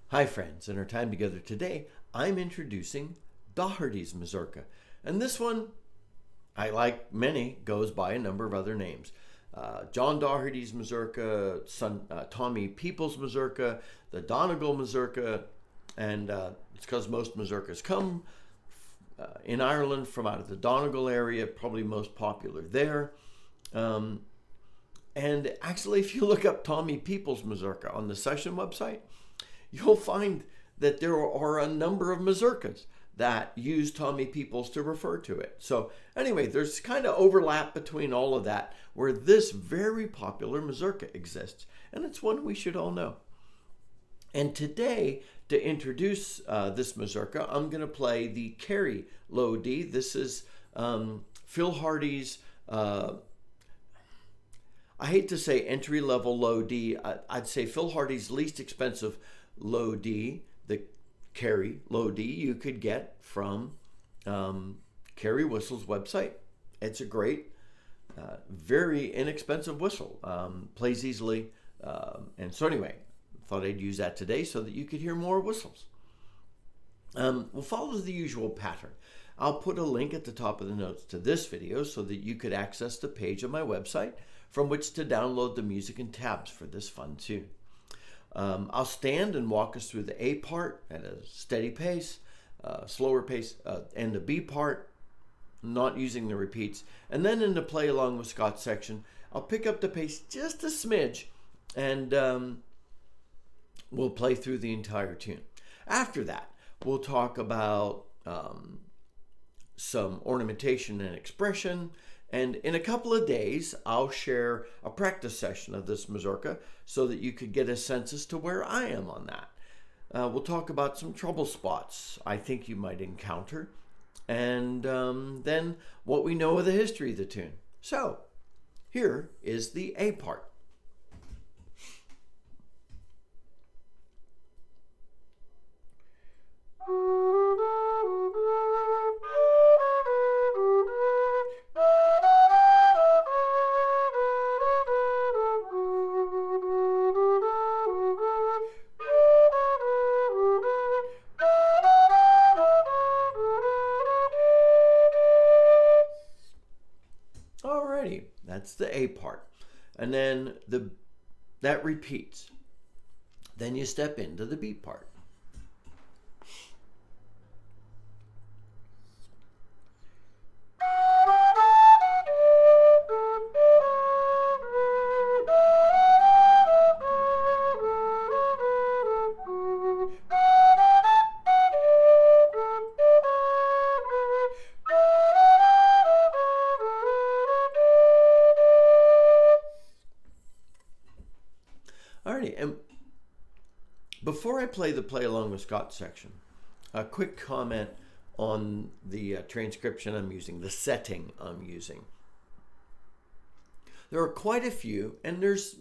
Hi friends, in our time together today, I'm introducing Doherty's Mazurka. And this one, I like many, goes by a number of other names. John Doherty's Mazurka, Tommy Peoples Mazurka, the Donegal Mazurka, and it's because most mazurkas come in Ireland from out of the Donegal area, probably most popular there. And actually, if you look up Tommy Peoples Mazurka on the session website, you'll find that there are a number of mazurkas that use Tommy Peoples to refer to it. So anyway, there's kind of overlap between all of that where this very popular mazurka exists, and it's one we should all know. And today, to introduce this mazurka, I'm going to play the Carry Low D. This is Phil Hardy's, I hate to say entry-level low D. I'd say Phil Hardy's least expensive low D, the Carry Low D, you could get from Carry Whistle's website. It's a great, very inexpensive whistle. Plays easily. And so anyway, thought I'd use that today so that you could hear more whistles. We'll follow the usual pattern. I'll put a link at the top of the notes to this video so that you could access the page on my website from which to download the music and tabs for this fun tune. I'll stand and walk us through the A part at a steady pace, slower pace, and the B part, not using the repeats. And then in the play along with Scott's section, I'll pick up the pace just a smidge and we'll play through the entire tune. After that, we'll talk about some ornamentation and expression. And in a couple of days, I'll share a practice session of this mazurka so that you could get a sense as to where I am on that. We'll talk about some trouble spots I think you might encounter, and then what we know of the history of the tune. So, here is the A part. Alrighty, that's the A part. And then that repeats. Then you step into the B part. Alrighty, and before I play the play along with Scott section, a quick comment on the transcription I'm using, the setting I'm using. There are quite a few, and there's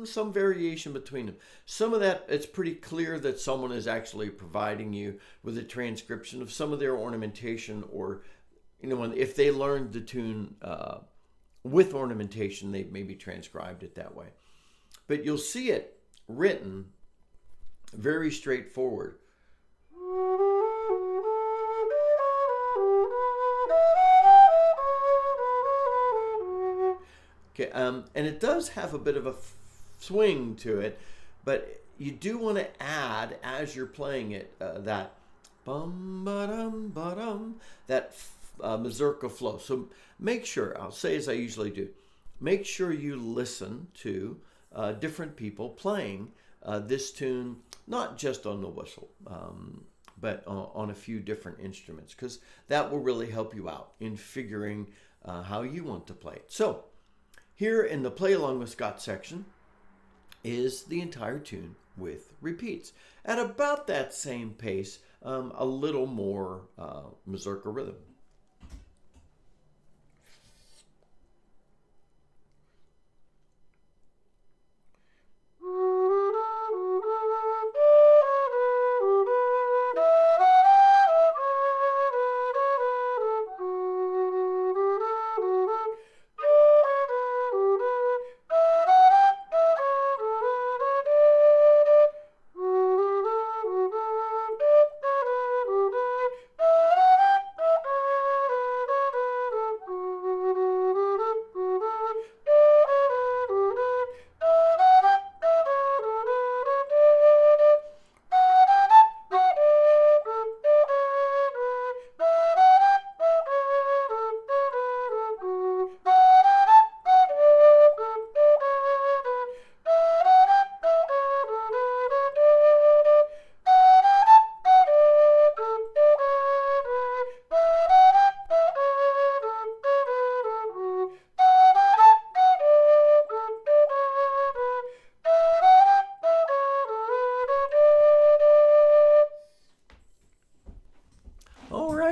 some variation between them. Some of that, it's pretty clear that someone is actually providing you with a transcription of some of their ornamentation, or, you know, if they learned the tune with ornamentation, they maybe transcribed it that way. But you'll see it written very straightforward. Okay, and it does have a bit of a swing to it, but you do want to add, as you're playing it, that bum-ba-dum-ba-dum, that mazurka flow. So make sure, I'll say as I usually do, make sure you listen to different people playing this tune, not just on the whistle, but on a few different instruments, because that will really help you out in figuring how you want to play it. So here in the play along with Scott section is the entire tune with repeats at about that same pace, a little more mazurka rhythm.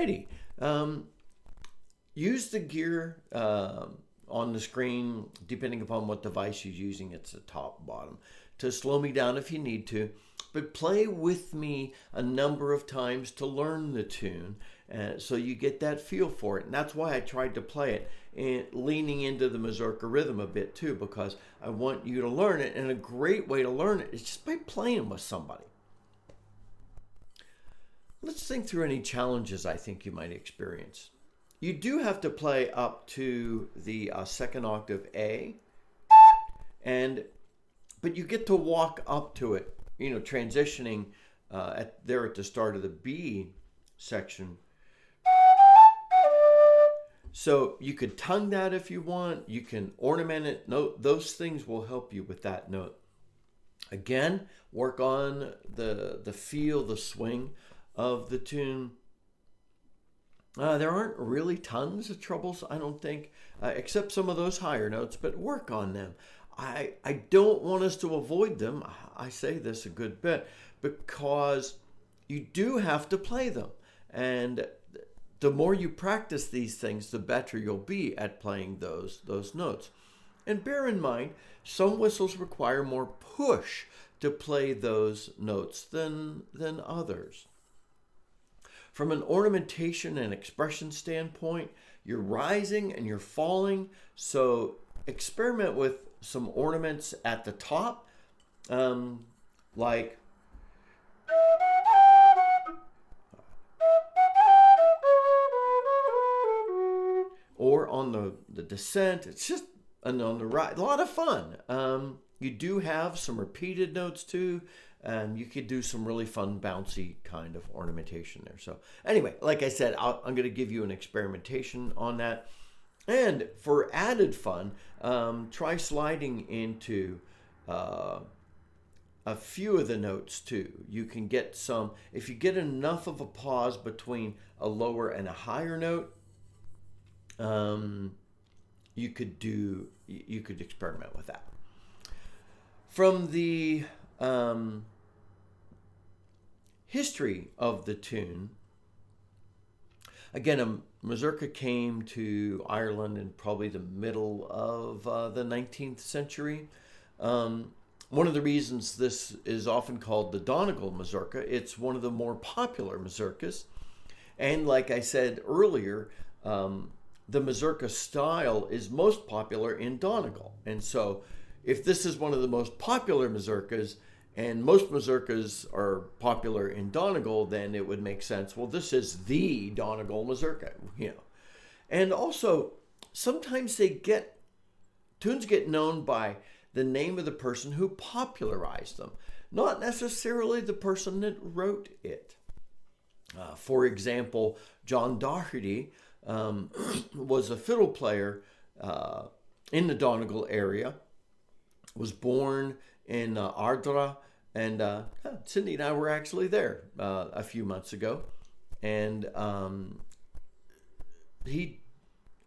Alrighty. Use the gear on the screen, depending upon what device you're using. It's the top, bottom, to slow me down if you need to. But play with me a number of times to learn the tune, so you get that feel for it. And that's why I tried to play it, and leaning into the mazurka rhythm a bit too, because I want you to learn it. And a great way to learn it is just by playing with somebody. Let's think through any challenges I think you might experience. You do have to play up to the second octave A, but you get to walk up to it, transitioning at the start of the B section. So you could tongue that if you want. You can ornament it. Those things will help you with that note. Again, work on the feel, the swing of the tune. There aren't really tons of troubles, I don't think, except some of those higher notes, but work on them. I don't want us to avoid them. I say this a good bit because you do have to play them. And the more you practice these things, the better you'll be at playing those notes. And bear in mind, some whistles require more push to play those notes than others. From an ornamentation and expression standpoint, you're rising and you're falling, so experiment with some ornaments at the top, like or on the descent. It's just on the right, a lot of fun. You do have some repeated notes too. You could do some really fun, bouncy kind of ornamentation there. So anyway, like I said, I'm going to give you an experimentation on that. And for added fun, try sliding into a few of the notes too. You can get some, if you get enough of a pause between a lower and a higher note, you could experiment with that. From the history of the tune, again, a mazurka came to Ireland in probably the middle of the 19th century. One of the reasons this is often called the Donegal Mazurka, it's one of the more popular mazurkas. And like I said earlier, the mazurka style is most popular in Donegal. And so if this is one of the most popular mazurkas, and most mazurkas are popular in Donegal, then it would make sense, well, this is the Donegal Mazurka, And also, sometimes tunes get known by the name of the person who popularized them, not necessarily the person that wrote it. For example, John Doherty was a fiddle player in the Donegal area, was born in Ardra, and Cindy and I were actually there a few months ago, and he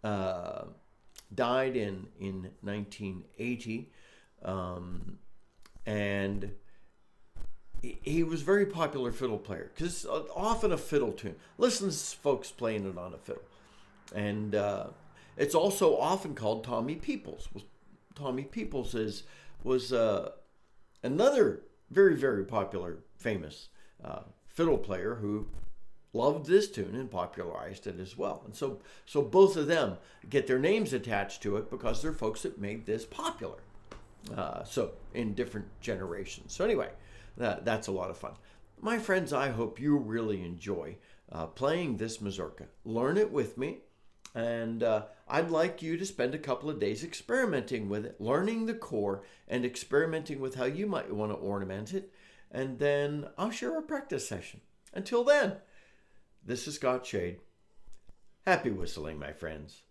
died in 1980, and he was a very popular fiddle player, because often a fiddle tune, listen to folks playing it on a fiddle, and it's also often called Tommy Peoples. Tommy Peoples was another very, very popular, famous fiddle player who loved this tune and popularized it as well. And so both of them get their names attached to it because they're folks that made this popular. So in different generations. So anyway, that's a lot of fun. My friends, I hope you really enjoy playing this mazurka. Learn it with me. And I'd like you to spend a couple of days experimenting with it, learning the core and experimenting with how you might want to ornament it. And then I'll share a practice session. Until then, this is Scott Shade. Happy whistling, my friends.